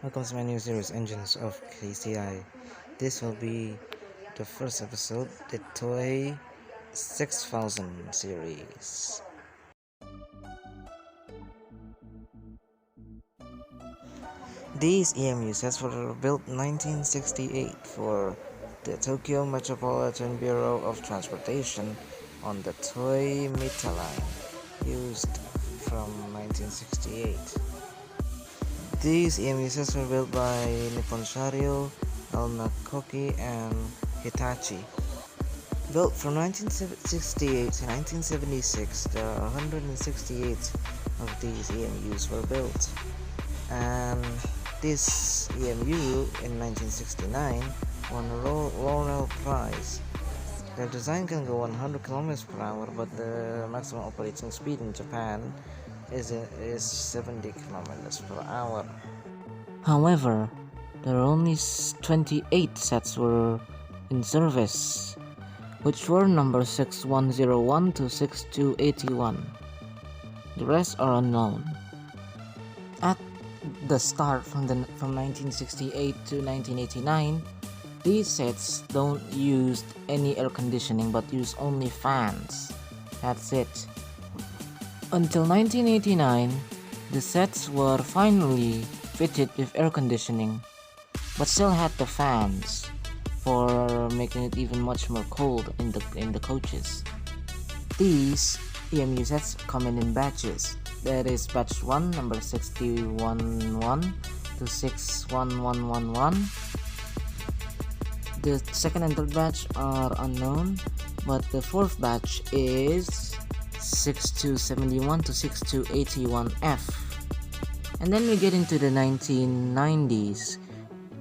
Welcome to my new series, Engines of KCI. This will be the first episode, the Toei 6000 series. These EMU sets were built in 1968 for the Tokyo Metropolitan Bureau of Transportation on the Toei Mita line, used from 1968. These EMU sets were built by Nippon Shario, Elnakoki, and Hitachi. Built from 1968 to 1976, there are 168 of these EMUs were built. And this EMU in 1969 won a Laurel Prize. Their design can go 100 kilometers per hour, but the maximum operating speed in Japan is 70 kilometers per hour. However, there are only 28 sets were in service, which were numbers 6101 to 6281. The rest are unknown. At the start from 1968 to 1989, these sets don't use any air conditioning but use only fans. That's it. Until 1989, the sets were finally fitted with air conditioning, but still had the fans for making it even much more cold in the coaches. These EMU sets come in batches. There is batch 1, number 611 to 61111. The second and third batch are unknown, but the fourth batch is 6271 to 6281F. And then we get into the 1990s.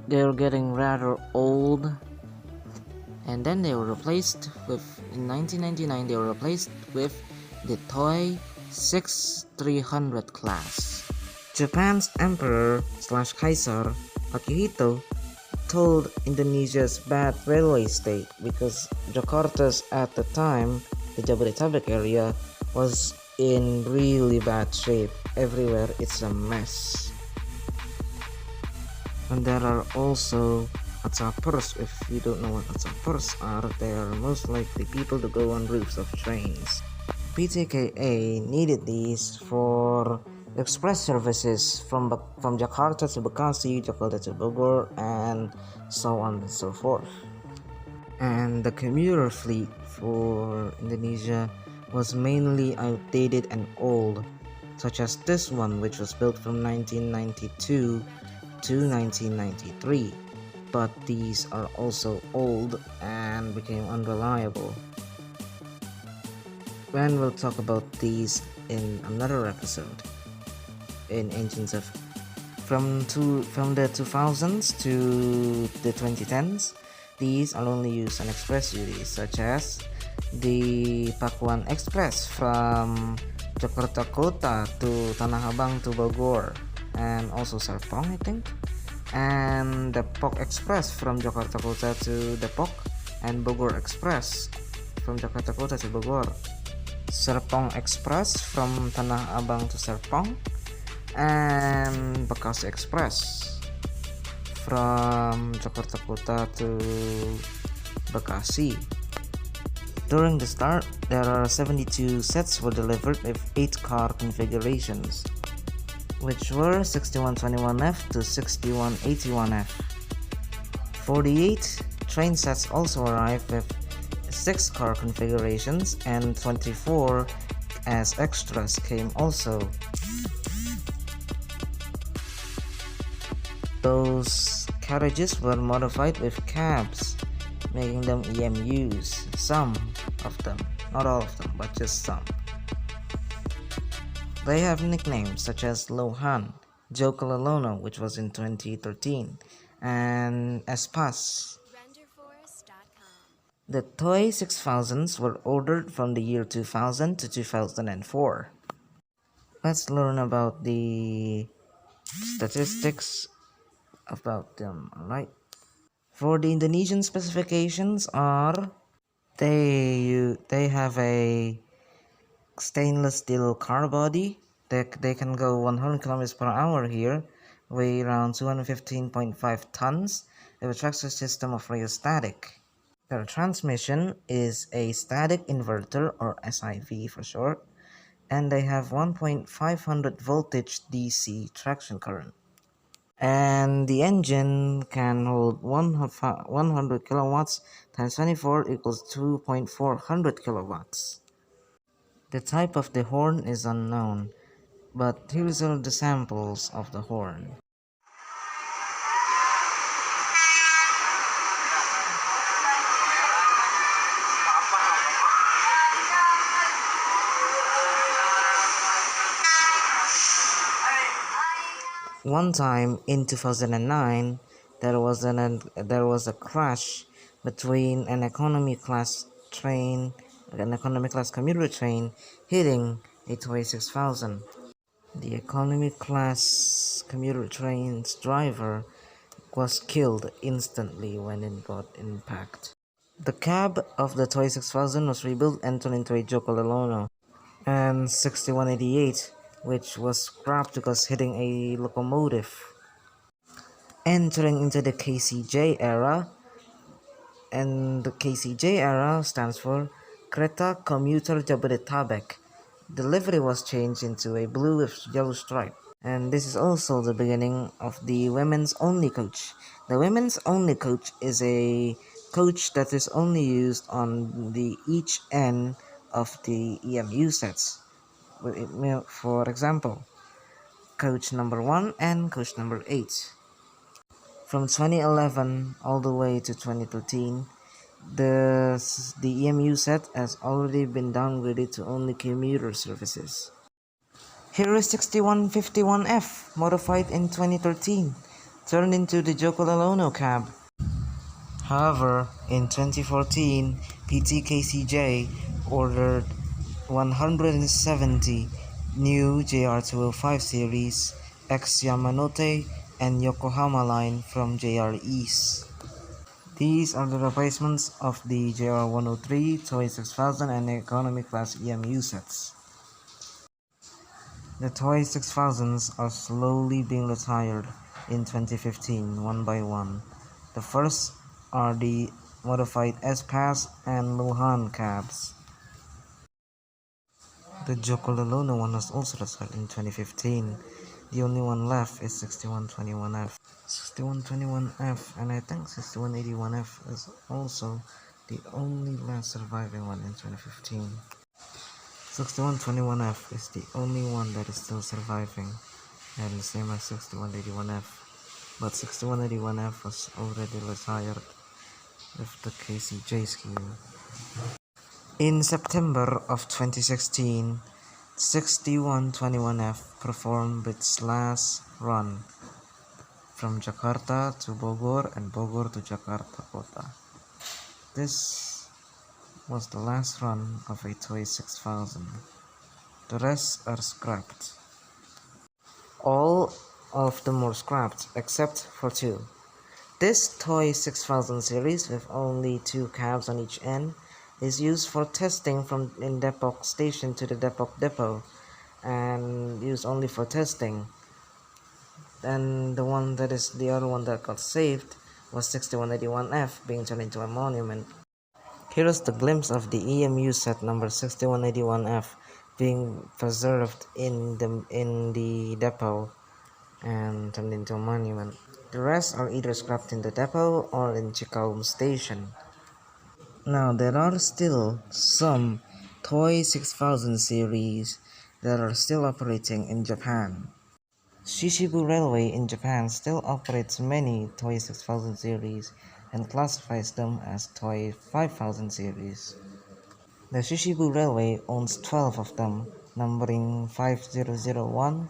They're getting rather old, and then they were replaced with, in 1999, they were replaced with the Toei 6300 class. Japan's Emperor / Kaiser Akihito told Indonesia's bad railway state because Jakarta's at the time, the Jabodetabek area, was in really bad shape. Everywhere it's a mess. And there are also atsapers. If you don't know what atsapers are, they are most likely people to go on roofs of trains. PTKA needed these for express services from Jakarta to Bekasi, Jakarta to Bogor, and so on and so forth. And the commuter fleet for Indonesia was mainly outdated and old, such as this one, which was built from 1992 to 1993. But these are also old and became unreliable. And we'll talk about these in another episode. In engines of from the 2000s to the 2010s, these are only used on express duties, such as the Pakuan Express from Jakarta Kota to Tanah Abang to Bogor, and also Serpong, I think, and the Pok Express from Jakarta Kota to Depok, and Bogor Express from Jakarta Kota to Bogor, Serpong Express from Tanah Abang to Serpong, and Bekasi Express from Jakarta Kota to Bekasi. During the start, there are 72 sets were delivered with 8 car configurations, which were 6121F to 6181F. 48 train sets also arrived with 6 car configurations, and 24 as extras came also. Those carriages were modified with cabs, making them EMUs. Some of them, not all of them, but just some. They have nicknames such as Lohan, Jokalalono, which was in 2013, and Espas. The Toei 6000s were ordered from the year 2000 to 2004. Let's learn about the statistics about them, alright? For the Indonesian specifications are, they have a stainless steel car body. They can go 100 kilometers per hour here, weigh around 215.5 tons, with a traction system of rheostatic. Their transmission is a static inverter, or SIV for short, and they have 1.500 voltage DC traction current. And the engine can hold 100 kilowatts times 24 equals 2.400 kilowatts. The type of the horn is unknown, but here's all the samples of the horn. One time in 2009, there was a crash between an economy class commuter train hitting a Toei 6000. The economy class commuter train's driver was killed instantly when it got impact. The cab of the Toei 6000 was rebuilt and turned into a Jokololono, and 6188, which was scrapped because hitting a locomotive. Entering into the KCJ era, and the KCJ era stands for Kereta Komuter Jabodetabek. The livery was changed into a blue with yellow stripe. And this is also the beginning of the women's only coach. The women's only coach is a coach that is only used on the each end of the EMU sets. For example, coach number 1 and coach number 8. From 2011 all the way to 2013, the EMU set has already been downgraded to only commuter services. Here is 6151F, modified in 2013, turned into the Jokololono cab. However, in 2014, PTKCJ ordered 170 new JR205 series X Yamanote and Yokohama line from JR East. These are the replacements of the JR103, Toei 6000 and economy class EMU sets. The Toei 6000s are slowly being retired in 2015, one by one. The first are the modified S-Pass and Luhan cabs. The Jokololono one was also retired in 2015. The only one left is 6121F. 6121F, and I think 6181F is also the only last surviving one in 2015. 6121F is the only one that is still surviving, and the same as 6181F. But 6181F was already retired with the KCJ scheme. In September of 2016, 6121F performed its last run from Jakarta to Bogor and Bogor to Jakarta Kota. This was the last run of a Toei 6000. The rest are scrapped. All of them were scrapped except for two. This Toei 6000 series, with only two cabs on each end, is used for testing from in Depok station to the Depok depot, and used only for testing. And the other one that got saved was 6181F, being turned into a monument. Here is the glimpse of the EMU set number 6181F being preserved in the depot and turned into a monument. The rest are either scrapped in the depot or in Chikaum station. Now, there are still some Toei 6000 series that are still operating in Japan. Shishibu Railway in Japan still operates many Toei 6000 series and classifies them as Toei 5000 series. The Shishibu Railway owns 12 of them, numbering 5001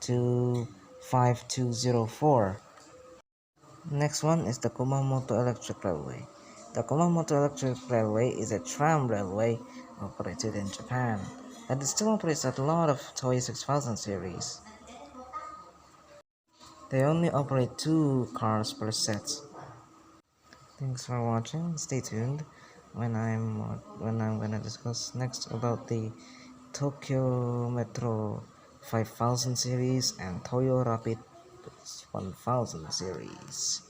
to 5204. Next one is the Kumamoto Electric Railway. The Kumamoto Electric Railway is a tram railway operated in Japan, and it still operates a lot of Toei 6000 series. They only operate 2 cars per set. Thanks for watching. Stay tuned when I'm gonna discuss next about the Tokyo Metro 5000 series and Toyo Rapid 1000 series.